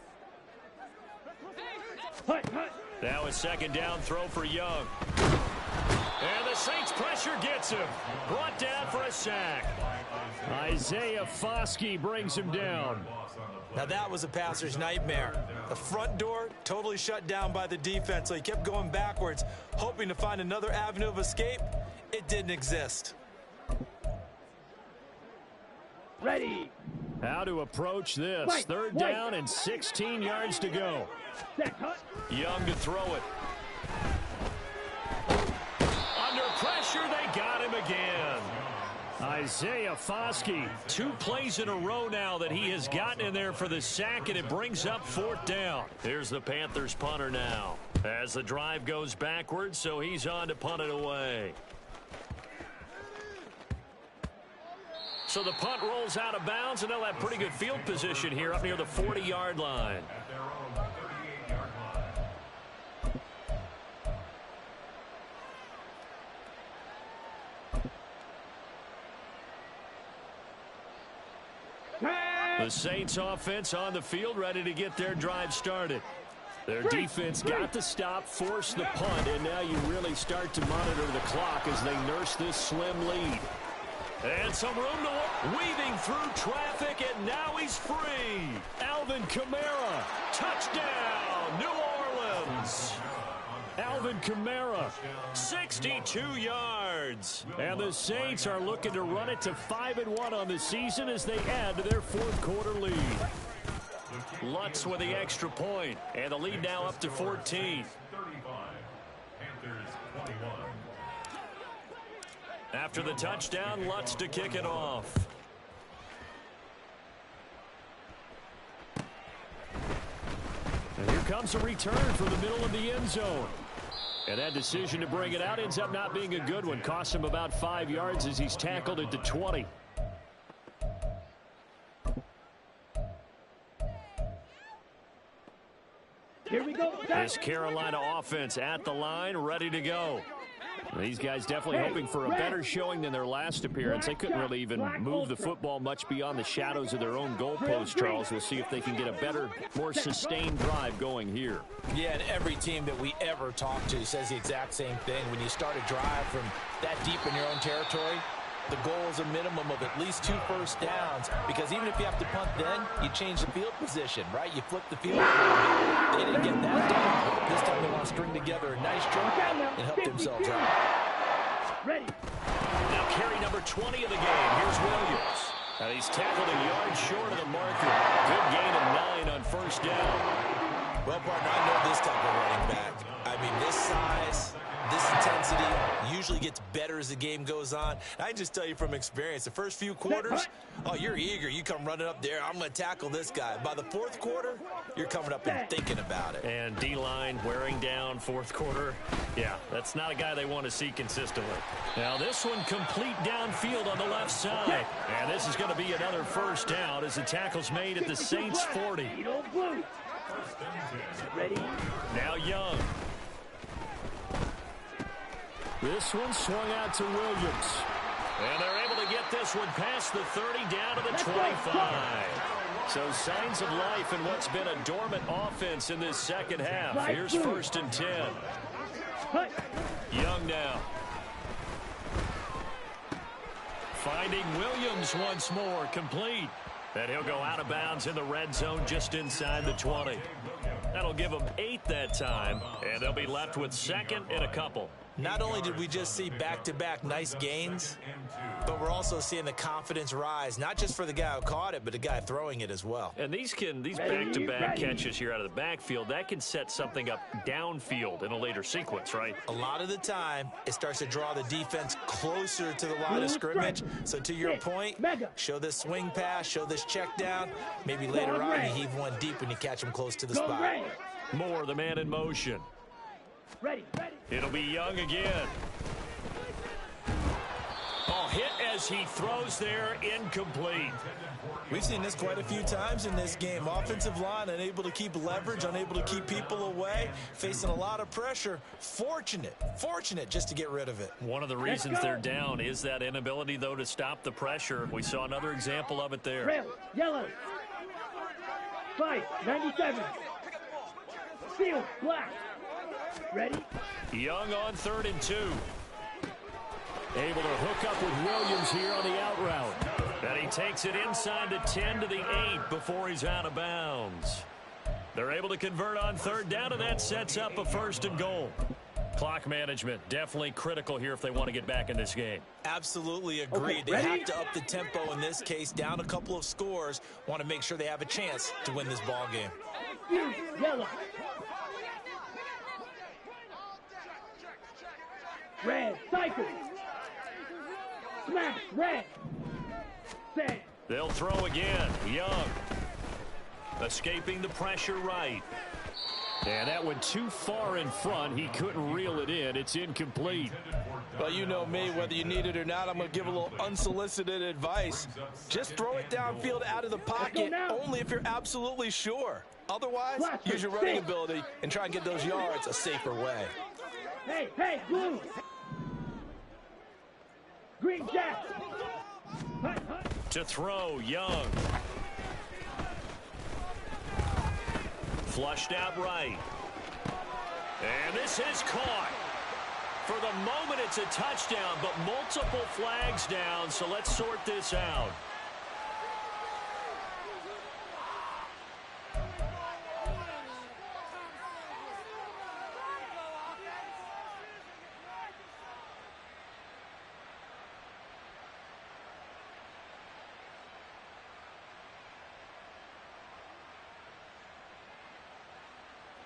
Now a 2nd down throw for Young. And the Saints pressure gets him. Brought down for a sack. Isaiah Foskey brings him down. Now that was a passer's nightmare. The front door totally shut down by the defense, so he kept going backwards, hoping to find another avenue of escape. It didn't exist. Ready. How to approach this. 3rd down and 16 yards to go. Young to throw it. Under pressure, they got him again. Isaiah Foskey, 2 plays in a row now that he has gotten in there for the sack, and it brings up 4th down. Here's the Panthers punter now. As the drive goes backwards, so he's on to punt it away. So the punt rolls out of bounds, and they'll have pretty good field position here up near the 40-yard line. The Saints offense on the field ready to get their drive started. Their defense got the stop, forced the punt, and now you really start to monitor the clock as they nurse this slim lead. And some room to work, weaving through traffic, and now he's free. Alvin Kamara, touchdown, New Orleans. Alvin Kamara, 62 yards. And the Saints are looking to run it to 5-1 on the season as they add to their 4th quarter lead. Lutz with the extra point, and the lead now up to 14. After the touchdown, Lutz to kick it off. And here comes a return from the middle of the end zone. And that decision to bring it out ends up not being a good one. Costs him about 5 yards as he's tackled at the 20. Here we go. This Carolina offense at the line, ready to go. These guys definitely hoping for a better showing than their last appearance. They couldn't really even move the football much beyond the shadows of their own goalpost, Charles. We'll see if they can get a better, more sustained drive going here. Yeah, and every team that we ever talk to says the exact same thing. When you start a drive from that deep in your own territory, the goal is a minimum of at least 2 first downs, because even if you have to punt then, you change the field position, right? You flip the field. They didn't get that done. This time they want to string together a nice drive and help themselves out. Ready. Now carry number 20 of the game. Here's Williams. Now he's tackled a yard short of the marker. Good gain of 9 on first down. Well, partner, I know this type of running back. I mean, this size, this intensity usually gets better as the game goes on. I can just tell you from experience, the first few quarters, oh, you're eager. You come running up there, I'm going to tackle this guy. By the fourth quarter, you're coming up and thinking about it. And D-line wearing down fourth quarter. Yeah, that's not a guy they want to see consistently. Now this one complete downfield on the left side. And this is going to be another first down as the tackle's made at the Saints 40. Ready. Now Young. This one swung out to Williams. And they're able to get this one past the 30 down to the 25. So signs of life in what's been a dormant offense in this second half. Here's 1st and 10. Young now. Finding Williams once more, complete. And he'll go out of bounds in the red zone just inside the 20. That'll give them 8 that time, and they'll be left with 2nd and a couple. Not only did we just see back-to-back nice gains, but we're also seeing the confidence rise, not just for the guy who caught it, but the guy throwing it as well. And these back-to-back catches here out of the backfield, that can set something up downfield in a later sequence, right? A lot of the time, it starts to draw the defense closer to the line of scrimmage. So to your point, show this swing pass, show this check down. Maybe later on you heave one deep when you catch him close to the spot. Moore, the man in motion. Ready. It'll be Young again. Oh, hit as he throws there, incomplete. We've seen this quite a few times in this game. Offensive line unable to keep leverage, unable to keep people away, facing a lot of pressure. Fortunate just to get rid of it. One of the reasons they're down is that inability, though, to stop the pressure. We saw another example of it there. Trail, yellow. 5, 97. Field, black. Ready? Young on 3rd and 2. Able to hook up with Williams here on the out route. And he takes it inside the 10 to the 8 before he's out of bounds. They're able to convert on 3rd down, and that sets up a 1st and goal. Clock management definitely critical here if they want to get back in this game. Absolutely agreed. They have to up the tempo in this case, down a couple of scores. Want to make sure they have a chance to win this ball game. Yellow. Red, cycle. Smash, red. Set. They'll throw again. Young. Escaping the pressure right. And that went too far in front. He couldn't reel it in. It's incomplete. Well, you know me, whether you need it or not, I'm going to give a little unsolicited advice. Just throw it downfield out of the pocket, only if you're absolutely sure. Otherwise, use your running ability and try and get those yards a safer way. Hey, blue. Green jack. To throw, Young. Flushed out right. And this is caught. For the moment, it's a touchdown, but multiple flags down, so let's sort this out.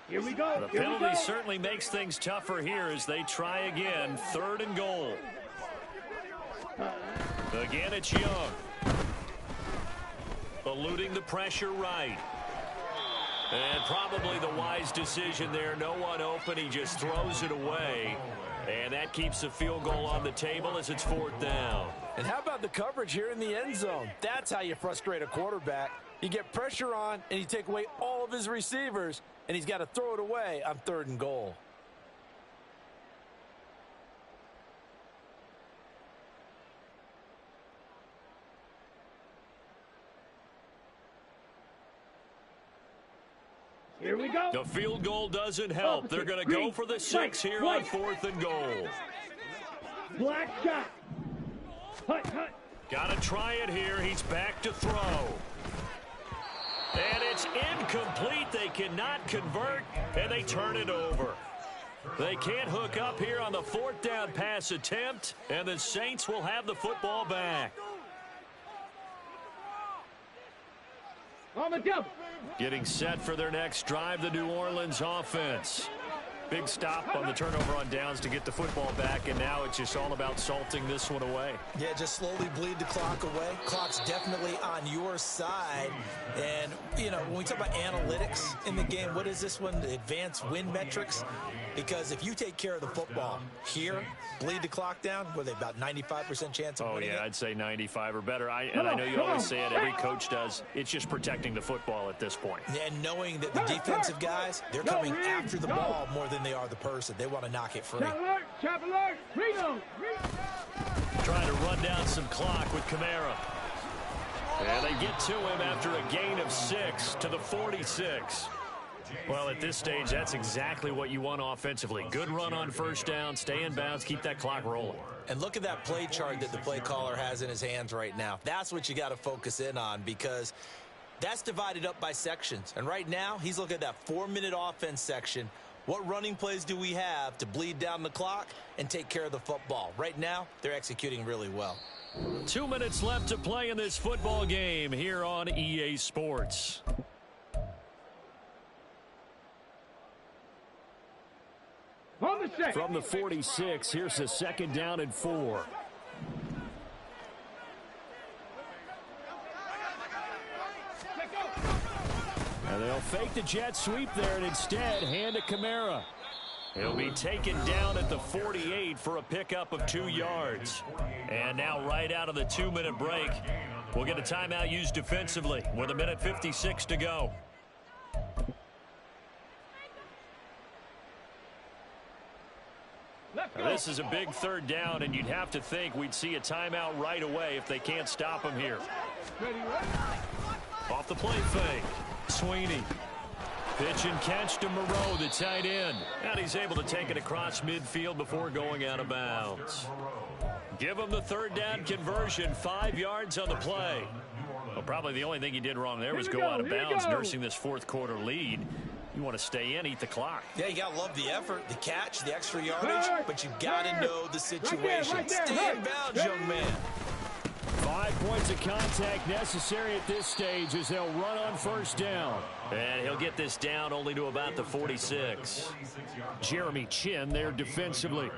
Here we go. The penalty certainly makes things tougher here as they try again. 3rd and goal. Again, it's Young. Eluding the pressure right. And probably the wise decision there. No one open. He just throws it away. And that keeps the field goal on the table as it's 4th down. And how about the coverage here in the end zone? That's how you frustrate a quarterback. You get pressure on, and you take away all of his receivers, and he's got to throw it away on 3rd and goal. Here we go. The field goal doesn't help. They're going to go for the 6 here on 4th and goal. Black shot. Hut, hut. Got to try it here. He's back to throw. And it's incomplete. They cannot convert, and they turn it over. They can't hook up here on the 4th down pass attempt, and the Saints will have the football back. On the double. Getting set for their next drive, the New Orleans offense. Big stop on the turnover on downs to get the football back, and now it's just all about salting this one away. Yeah, just slowly bleed the clock away. Clock's definitely on your side. And, you know, when we talk about analytics in the game, what is this one? The advanced win metrics? Because if you take care of the football here, bleed the clock down, what are they, about 95% chance of winning it? I'd say 95 or better. And I know you always say it, every coach does. It's just protecting the football at this point. And knowing that the defensive guys, they're coming after the ball more than they are the person. They want to knock it free. Chap alert. Reno. Trying to run down some clock with Kamara. And they get to him after a gain of 6 to the 46. Well, at this stage, that's exactly what you want offensively. Good run on 1st down, stay in bounds, keep that clock rolling. And look at that play chart that the play caller has in his hands right now. That's what you got to focus in on, because that's divided up by sections. And right now, he's looking at that 4-minute offense section. What running plays do we have to bleed down the clock and take care of the football? Right now, they're executing really well. 2 minutes left to play in this football game here on EA Sports. From the 46, here's a 2nd down and 4. And they'll fake the jet sweep there and instead hand to Kamara. He'll be taken down at the 48 for a pickup of 2 yards. And now right out of the 2-minute break, we'll get a timeout used defensively with 1:56 to go. Now, this is a big 3rd down, and you'd have to think we'd see a timeout right away if they can't stop him here. Off the play fake. Sweeney. Pitch and catch to Moreau, the tight end. And he's able to take it across midfield before going out of bounds. Give him the 3rd down conversion, 5 yards on the play. Well, probably the only thing he did wrong there was go out of bounds, nursing this 4th quarter lead. You want to stay in, eat the clock. Yeah, you got to love the effort, the catch, the extra yardage, but you got to know the situation. Stay in bounds, young man. 5 points of contact necessary at this stage as they'll run on 1st down. And he'll get this down only to about the 46. Jeremy Chin there defensively.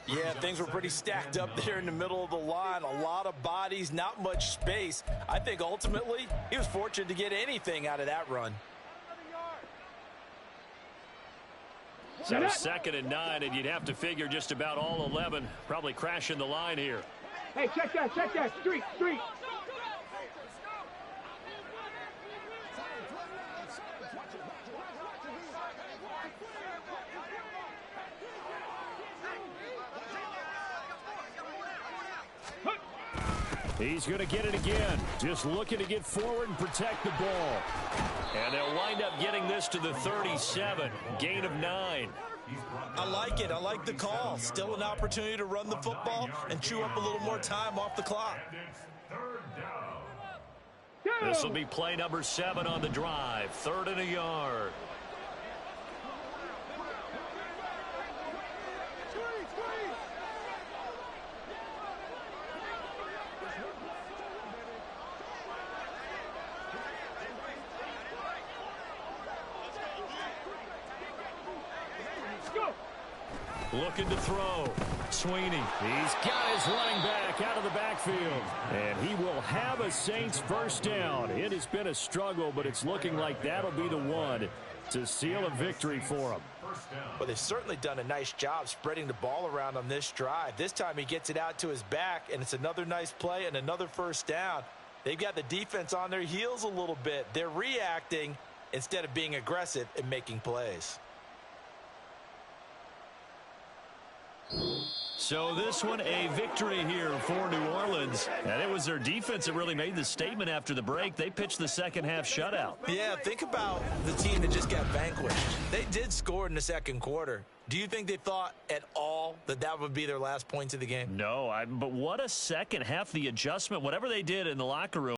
Yeah, things were pretty stacked up there in the middle of the line. A lot of bodies, not much space. I think ultimately he was fortunate to get anything out of that run. So 2nd and 9, and you'd have to figure just about all 11 probably crashing the line here. Hey, check that, street. He's going to get it again. Just looking to get forward and protect the ball. And they'll wind up getting this to the 37. Gain of 9. I like it. I like the call. Still an opportunity to run the football and chew up a little more time off the clock. This will be play number 7 on the drive. 3rd and a yard. Looking to throw. Sweeney. He's got his running back out of the backfield. And he will have a Saints 1st down. It has been a struggle, but it's looking like that'll be the one to seal a victory for him. Well, they've certainly done a nice job spreading the ball around on this drive. This time he gets it out to his back, and it's another nice play and another 1st down. They've got the defense on their heels a little bit. They're reacting, instead of being aggressive and making plays. So this one, a victory here for New Orleans. And it was their defense that really made the statement after the break. They pitched the second half shutout. Yeah, think about the team that just got vanquished. They did score in the second quarter. Do you think they thought at all that that would be their last points of the game? No, but what a second half, the adjustment, whatever they did in the locker room.